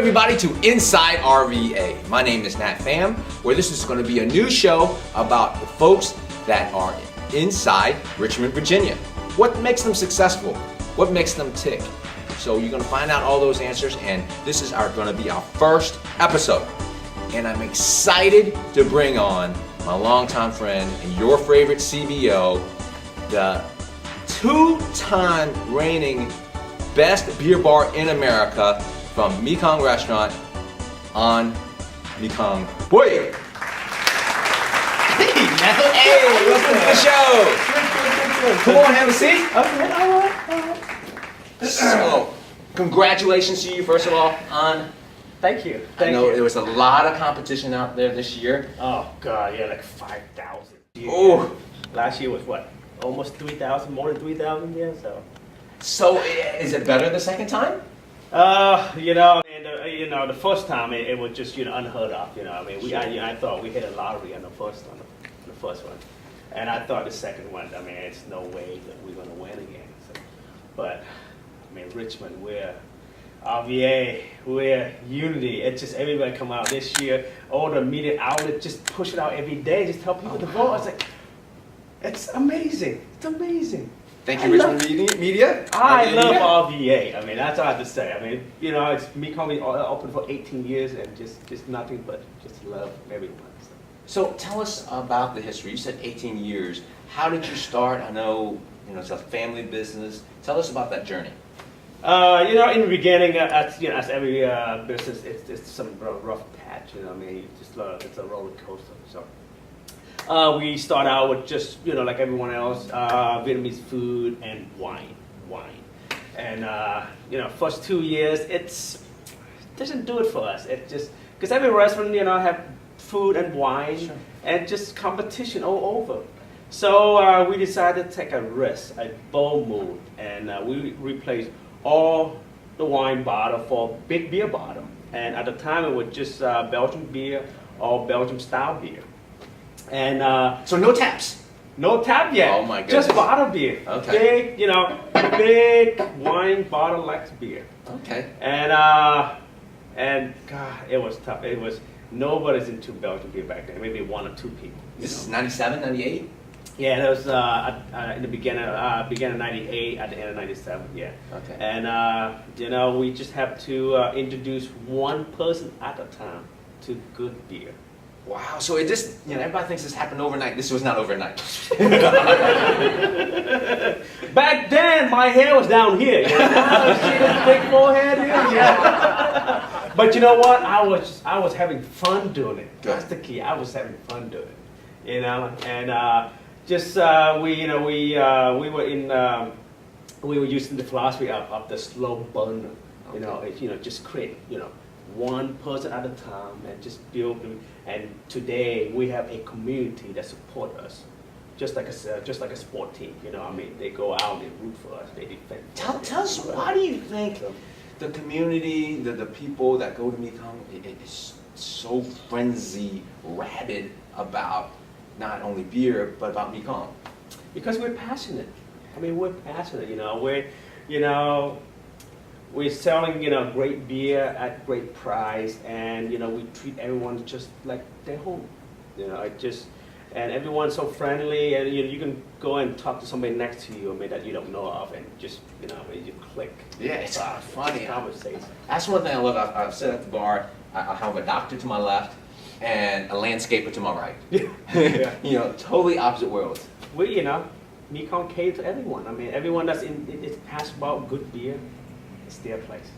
everybody to Inside RVA. My name is Nhat Pham, where this is going to be a new show about the folks that are inside Richmond, Virginia. What makes them successful? What makes them tick? So you're going to find out all those answers, and this is going to be our first episode. And I'm excited to bring on my longtime friend and your favorite CBO, the two-time reigning best beer bar in America from Mekong Restaurant on Mekong. Boy! Hey, Nhat! Hey, welcome to the show! Come on, have a seat. Okay, all right. So, congratulations to you, first of all, on... Thank you. I know there was a lot of competition out there this year. Oh, God, yeah, like 5,000. Oh! Last year was what? Almost 3,000, more than 3,000, yeah, so. So, is it better the second time? The first time it was just unheard of. I mean, I thought we hit a lottery on the first one, and I thought the second one. I mean, it's no way that we're gonna win again. So, but I mean, Richmond, we're RVA, we're unity. It's just everybody come out this year. All the media outlets just push it out every day. Just tell people to vote. It's like, it's amazing. It's amazing. Thank you, Richmond Media. I love RVA. I mean, that's all I have to say. I mean, it's Mekong open for 18 years and just nothing but just love everyone. So tell us about the history. You said 18 years. How did you start? I know, it's a family business. Tell us about that journey. In the beginning, as every business, it's some rough patch. I mean, it's a roller coaster. So. We start out with just, like everyone else, Vietnamese food and wine. And, first 2 years, it doesn't do it for us. It just, because every restaurant, have food and wine, sure, and just competition all over. So we decided to take a risk, a bold move, and we replaced all the wine bottle for big beer bottle. And at the time, it was just Belgian beer or Belgian style beer. And so no taps? No tap yet. Oh my goodness. Just bottle beer. Okay. Big wine bottle like beer. Okay. And God, it was tough. It was, nobody's into Belgian beer back then. Maybe one or two people. This is 97, 98? Yeah, that was in the beginning of 98, at the end of 97, yeah. Okay. And, we just have to introduce one person at a time to good beer. Wow, so it just, everybody thinks this happened overnight. This was not overnight. Back then, my hair was down here. Now, see this big forehead here? Yeah. But you know what? I was having fun doing it. Good. That's the key. I was having fun doing it. And we were using the philosophy of the slow burner. Okay. Just create, one person at a time and just build them. And today we have a community that support us, just like a sport team. They go out and they root for us, they defend. Tell us, why do you think the community, the people that go to Mekong is so frenzy, rabid about not only beer but about Mekong? Because we're passionate. I mean, we're passionate. We're selling, great beer at great price, and we treat everyone just like their home. And everyone's so friendly, and you can go and talk to somebody next to you, that you don't know of, and just you click. Yeah, it's funny. Conversation. That's one thing I love. I've sat at the bar. I have a doctor to my left and a landscaper to my right. Yeah. Totally opposite worlds. We, Mekong cater to everyone. I mean, everyone that's it's passionate about good beer. It's their place.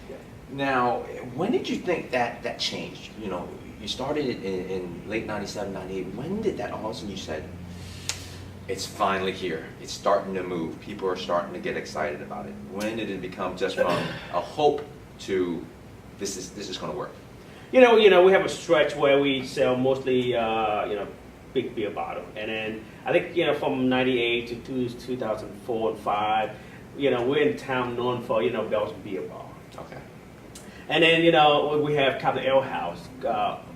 Yeah. Now, when did you think that changed? You started it in late 97, 98. When did that all of a sudden you said, it's finally here, it's starting to move, people are starting to get excited about it? When did it become just from a hope to this is going to work? We have a stretch where we sell mostly, big beer bottle. And then I think, from 98 to 2004 and 5, we're in town known for, Belgian beer bar. Okay. And then, we have Captain Ale House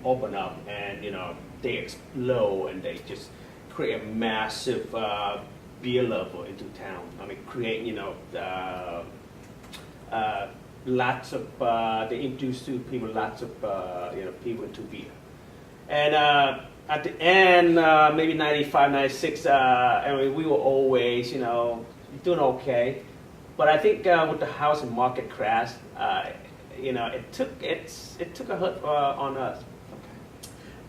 open up, and, they explode, and they just create a massive beer level into town. I mean, create, lots of they introduced to people lots of people into beer, and at the end maybe 95, 96, I mean, we were always doing okay, but I think with the housing market crash, it took a hit on us,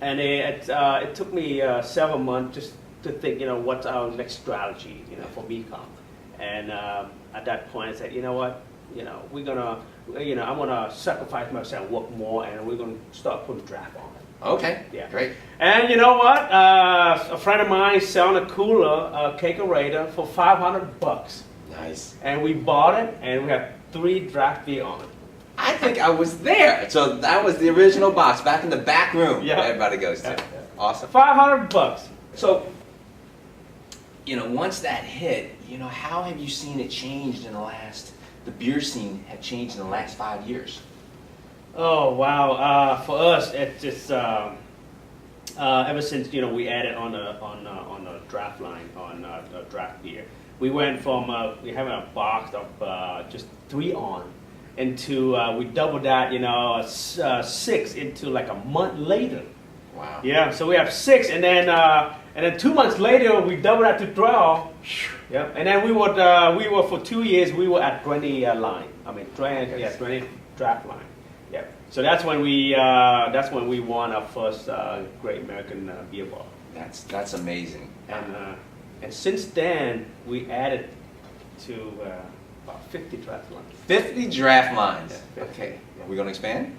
and it took me several months just to think what's our next strategy for Mekong, and at that point I said, you know what, we're gonna I'm gonna sacrifice myself, work more, and we're gonna start putting draft on it. Okay. Yeah. Great. And you know what? A friend of mine selling a cooler, a kegerator for $500, Nice. and we bought it, and we have 3 draft beer on it. I think I was there. So that was the original box back in the back room. Yeah. Everybody goes to. Yeah. Awesome. $500. So, once that hit, how have you seen it changed the beer scene have changed in the last 5 years? Oh wow! For us, it's just ever since we added on a draft line on draft beer, we went from we having a box of just 3 on into we doubled that 6 into like a month later. Wow. Yeah, so we have 6, and then 2 months later we doubled that to 12. Yeah, and then we were for 2 years we were at 20 line. I mean 20 draft line. Yeah, so that's when we won our first Great American Beer Ball. That's amazing. And since then we added to about 50 draft lines. 50 draft lines. Yeah, 50. Okay. Are we going to expand?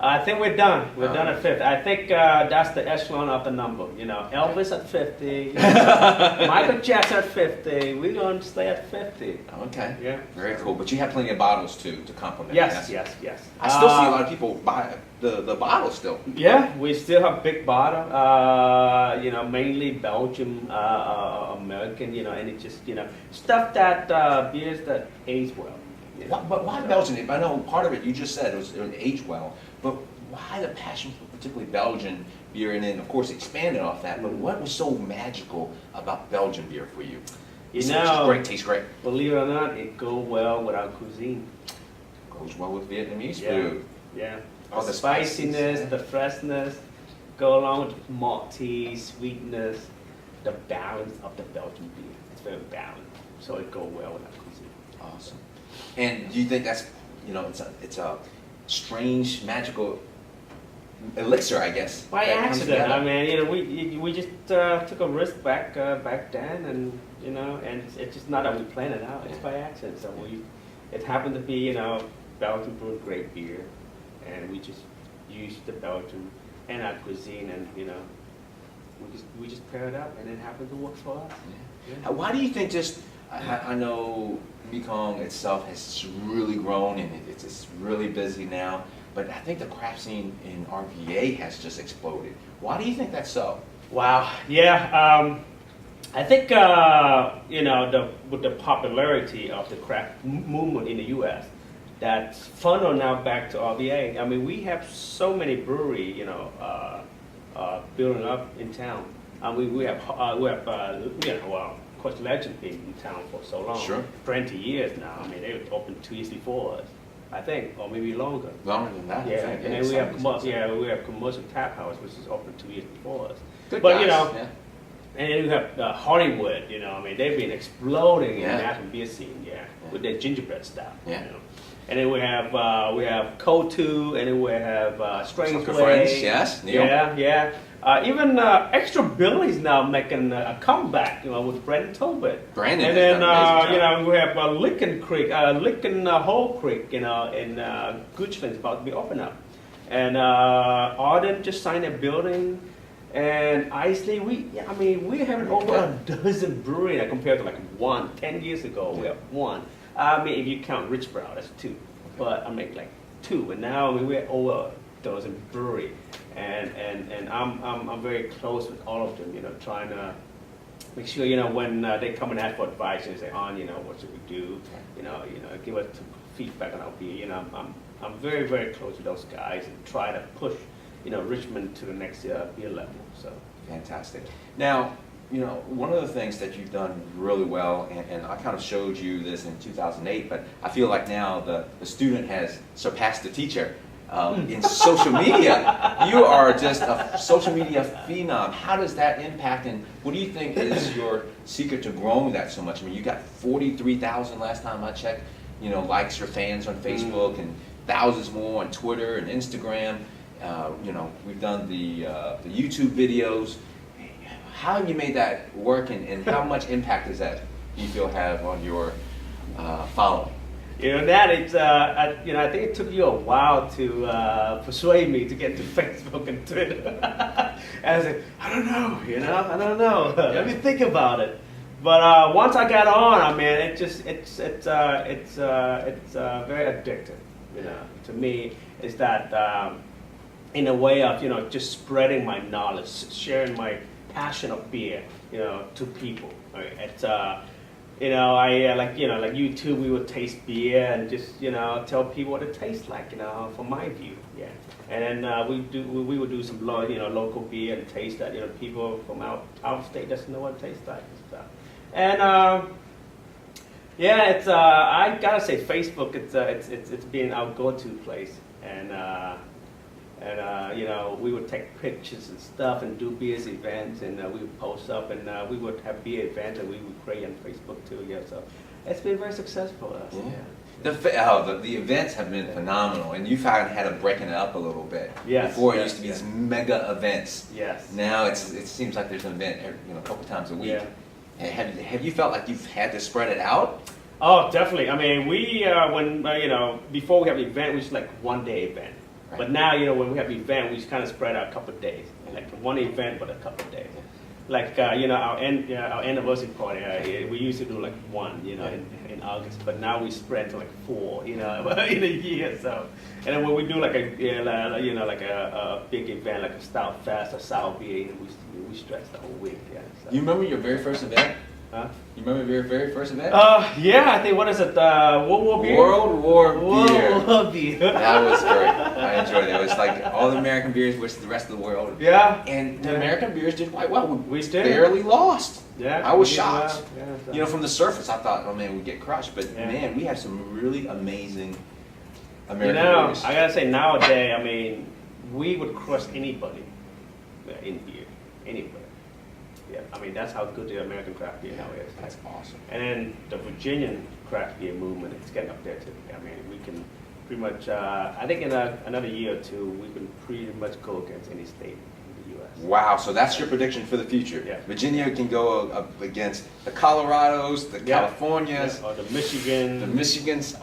I think we're done. We're done at 50. I think that's the echelon of the number. Elvis at 50, Michael Jackson at 50. We're going to stay at 50. Okay. Yeah. Very cool. But you have plenty of bottles to complement. Yes. I still see a lot of people buy the bottles still. Yeah, we still have big bottle. Mainly Belgium, American. And it's just stuff that beers that age well. But why Belgian? I know part of it you just said it aged well, but why the passion for particularly Belgian beer, and then of course expanded off that? But what was so magical about Belgian beer for you? It's great, tastes great. Believe it or not, it goes well with our cuisine. Goes well with Vietnamese food. Yeah. All The the spiciness, spices, the freshness, go along with the malty, sweetness, the balance of the Belgian beer. It's very balanced, so it goes well with our cuisine. Awesome. And do you think that's it's a strange magical elixir, I guess? By that comes accident. together? I mean, we just took a risk back then, and and it's just not that we planned it out. It's by accident. So it happened to be Belgium brewed great beer, and we just used the Belgian and our cuisine, and we just paired it up, and it happened to work for us. Yeah. Why do you think I know Mekong itself has really grown and it's really busy now, but I think the craft scene in RVA has just exploded. Why do you think that's so? Wow. Yeah. I think with the popularity of the craft movement in the U.S., that's funneled now back to RVA. I mean, we have so many breweries, building up in town. We have of course, Legend been in town for so long. Sure. 20 years now. I mean, they were open 2 years before us, I think, or maybe longer. Longer than that, Yeah, I think. and then we have Commercial Tap House, which is open 2 years before us. Good But guys. and then we have Hollywood. I mean, they've been exploding in Yeah. the Nashville beer scene, with their gingerbread stuff. Yeah. And then we have Ko2, and then we have Strange Sucker Way. Friends, yes, Neil. Yeah. Even Extra Billy's now making a comeback, with Brandon Tobit. Brandon and has then done an amazing job. we have Lickin' Hole Creek, in Goochland's about to be open up, and Arden just signed a building, and Isley, we have over a dozen breweries compared to 10 years ago. We have 1. I mean, if you count Richbrow, that's 2. But I mean, 2, and now we're over a dozen breweries. And I'm very close with all of them, trying to make sure, when they come and ask for advice and say, what should we do? Give us feedback on our beer. I'm very, very close with those guys and try to push, Richmond to the next beer level. So Fantastic. Now, one of the things that you've done really well, and I kind of showed you this in 2008, but I feel like now the student has surpassed the teacher in social media. You are just a social media phenom. How does that impact, and what do you think is your secret to growing that so much? I mean, you got 43,000 last time I checked, likes or fans on Facebook, and thousands more on Twitter and Instagram. We've done the YouTube videos. How have you made that work, and how much impact does that you feel have on your following? That it's I think it took you a while to persuade me to get to Facebook and Twitter. And I was like, I don't know. Let me think about it. But once I got on, I mean, it's very addictive. To me, is that in a way of just spreading my knowledge, sharing my passion of beer, to people. Right? It's like YouTube, we would taste beer and just tell people what it tastes like, from my view, yeah. And then we would do some local beer and taste that, people from out of state doesn't know what it tastes like and stuff. And it's I gotta say Facebook, it's been our go-to place, and we would take pictures and stuff and do beers events, and we would post up, and we would have beer events, and we would create on Facebook too. Yeah, so it's been very successful for us. Yeah. The events have been phenomenal, and you've had to breaking it up a little bit. Yes. Before it used to be these mega events. Yes. Now it seems like there's an event a couple times a week. Yeah. Have you felt like you've had to spread it out? Oh, definitely. I mean, we before we have an event, we just like one day event. Right. But now, when we have an event, we just kind of spread out a couple of days. Like one event, but a couple of days. Like, our anniversary party, we used to do like one, in August. But now we spread to like 4, in a year. So, and then when we do like a big event, like a stout fest or sour beer, we stretch the whole week. Yeah. So. You remember your very first event? Huh? You remember your very first event? Yeah, I think, what is it, World War Beer? World War Beer. World War Beer. That was great. I enjoyed it. It was like all the American beers versus the rest of the world. Yeah. And the American beers did quite well. We did. Barely lost. Yeah. I was shocked. Well. Yeah, so. From the surface, I thought, oh man, we'd get crushed. But man, we had some really amazing American beers. I gotta say, nowadays, I mean, we would crush anybody in beer. Anybody. Yeah, I mean, that's how good the American craft beer now is. That's awesome. And then the Virginian craft beer movement is getting up there too. I mean, we can pretty much, I think in another year or two, we can pretty much go against any state in the U.S. Wow, so that's your prediction for the future. Yeah. Virginia can go up against the Colorados, the Californias. Or the Michigan. The Michigans.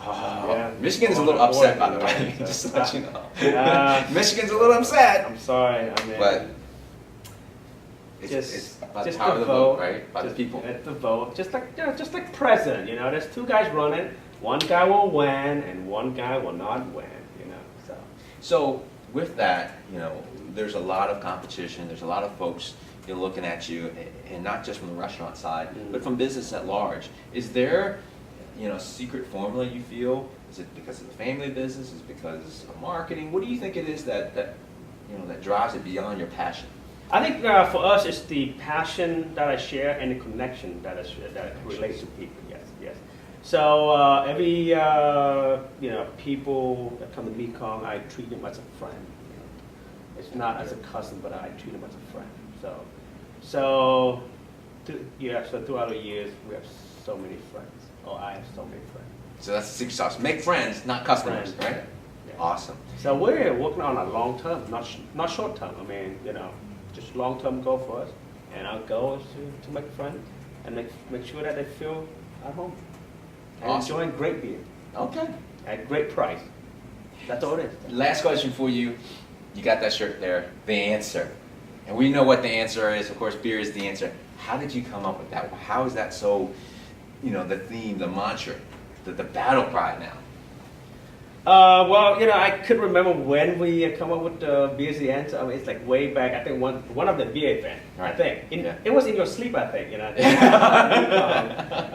Michigan's a little upset, by the way, just to let you know. Michigan's a little upset. I'm sorry, I mean. But it's about the power of the vote, right? By the people. At the vote, just like president, there's 2 guys running. One guy will win, and one guy will not win, So with that, there's a lot of competition. There's a lot of folks looking at you, and not just from the restaurant side, but from business at large. Is there, a secret formula you feel? Is it because of the family business? Is it because of marketing? What do you think it is that drives it beyond your passion? I think for us, it's the passion that I share and the connection that I share, that relates to people. Yes. So every people that come to Mekong, I treat them as a friend. It's not as a cousin, but I treat them as a friend. So throughout the years, we have so many friends. I have so many friends. So that's the secret sauce. Make friends, not customers, right? Yeah. Awesome. So we're working on a long term, not short term. I mean, just long term goal for us. And our goal is to make friends and make sure that they feel at home. And enjoying great beer. Okay. At great price. That's all it is. Last question for you. You got that shirt there, the answer. And we know what the answer is. Of course, beer is the answer. How did you come up with that? How is that so, the theme, the mantra, the battle cry now? I could remember when we come up with the beer is the answer. I mean, it's like way back. I think one of the beer event. Right. I think it was in your sleep. I think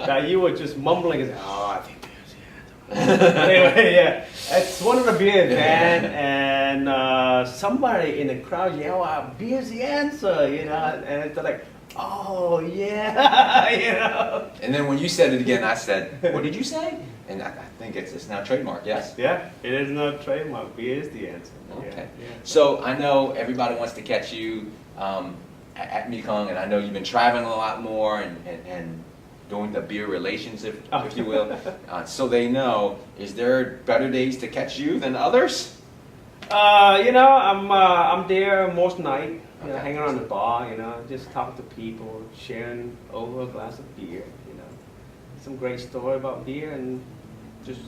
that you were just mumbling and saying, I think beer is the answer. Anyway, it's one of the beer event, and somebody in the crowd yelled out, "Beer is the answer," and it's like, Oh yeah, you know. And then when you said it again, I said, what did you say? And I think it's now trademark, yes? Yeah, it is not trademark. Beer is the answer. Okay. Yeah. So I know everybody wants to catch you at Mekong, and I know you've been traveling a lot more and doing the beer relations, if you will. So they know, is there better days to catch you than others? You know, I'm there most night, you know, Okay. hanging around the bar, you know, just talking to people, sharing over a glass of beer, you know. Some great story about beer, and just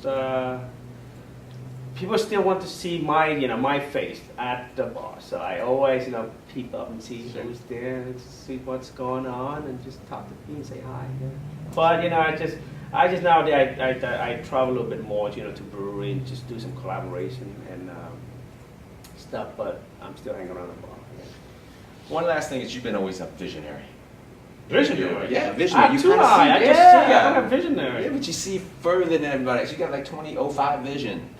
people still want to see my, you know, my face at the bar. So I always, you know, peep up and see Sure. who's there, and see what's going on, and just talk to people and say hi. Yeah. But you know, I just nowadays I travel a little bit more, you know, to brewery and just do some collaboration and stuff. But I'm still hanging around the bar. Yeah. One last thing is you've been always a visionary. Visionary. Yeah, visionary. I'm You too kinda high. see- I just yeah. see. I'm a visionary. Yeah, but you see further than everybody else. You got like 2005 vision.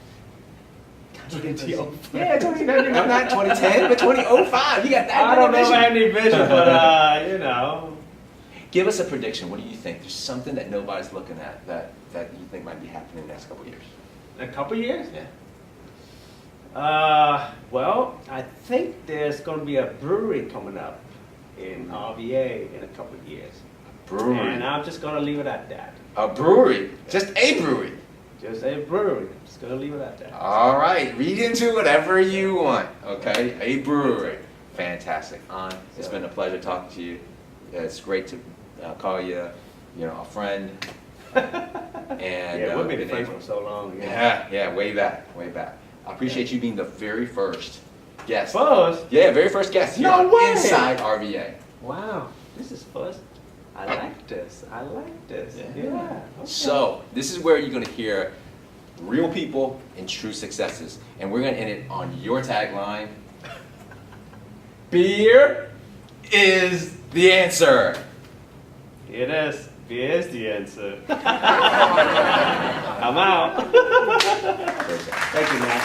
2005. Yeah, 2010, not 2010, but 2005. You got that I don't know if vision. I have any vision, but you know. Give us a prediction. What do you think? There's something that nobody's looking at that you think might be happening in the next couple of years. A couple years? Yeah. Well, I think there's going to be a brewery coming up in RVA in a couple of years. Brewery. And I'm just going to leave it at that. A brewery. Just a brewery. Just a brewery. I'm just going to leave it at that. All right. Read into whatever you want. Okay. A brewery. Fantastic. It's been a pleasure talking to you. It's great to call you, a friend. And Yeah, we've been been friends able- for so long. Yeah, way back. I appreciate you being the very first guest. First? Yeah, very first guest here No on way! Inside RVA. Wow, this is first. I like this. Yeah. Okay. So, this is where you're going to hear real people and true successes. And we're going to end it on your tagline. Beer is the answer. It is. Beer is the answer. I'm out. Perfect. Thank you, man.